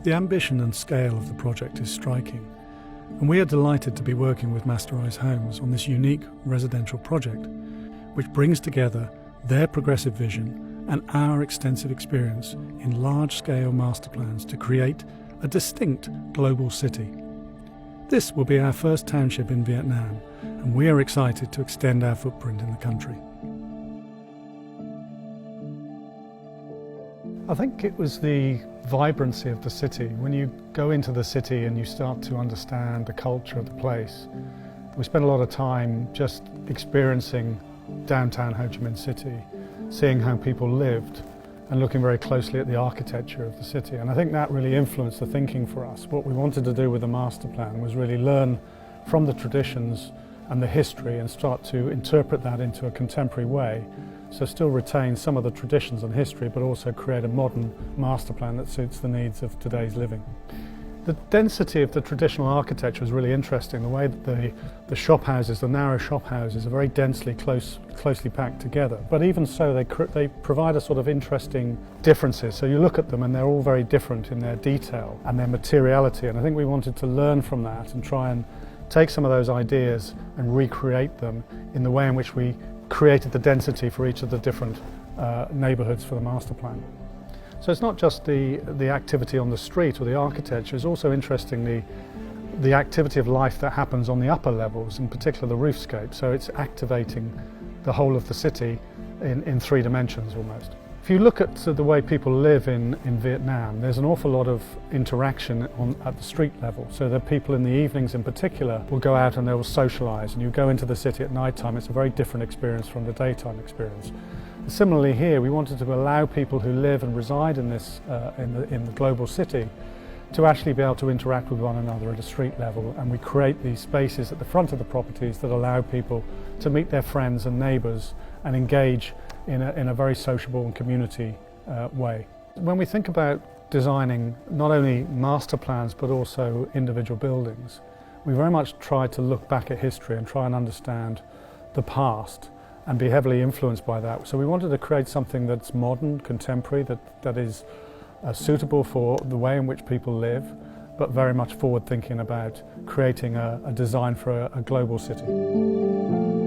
The ambition and scale of the project is striking, and we are delighted to be working with Masterise Homes on this unique residential project, which brings together their progressive vision and our extensive experience in large-scale master plans to create a distinct global city. This will be our first township in Vietnam, and we are excited to extend our footprint in the country. I think it was the vibrancy of the city. When you go into the city and you start to understand the culture of the place, we spent a lot of time just experiencing downtown Ho Chi Minh City, seeing how people lived and looking very closely at the architecture of the city. And I think that really influenced the thinking for us. What we wanted to do with the master plan was really learn from the traditions and the history and start to interpret that into a contemporary way. So still retain some of the traditions and history, but also create a modern master plan that suits the needs of today's living. The density of the traditional architecture is really interesting. The way that the shop houses, the narrow shop houses, are very densely closely packed together. But even so, they provide a sort of interesting differences. So you look at them and they're all very different in their detail and their materiality. And I think we wanted to learn from that and try and take some of those ideas and recreate them in the way in which we created the density for each of the different neighbourhoods for the master plan. So it's not just the activity on the street or the architecture, it's also interestingly the activity of life that happens on the upper levels, in particular the roofscape. So it's activating the whole of the city in three dimensions almost. If you look at the way people live in Vietnam, there's an awful lot of interaction at the street level. So the people in the evenings in particular will go out and they will socialise, and you go into the city at night time, it's a very different experience from the daytime experience. Similarly here, we wanted to allow people who live and reside in this in the global city to actually be able to interact with one another at a street level, and we create these spaces at the front of the properties that allow people to meet their friends and neighbours and engage in a very sociable and community way. When we think about designing not only master plans but also individual buildings, we very much try to look back at history and try and understand the past and be heavily influenced by that. So we wanted to create something that's modern, contemporary, that is suitable for the way in which people live, but very much forward thinking about creating a design for a global city.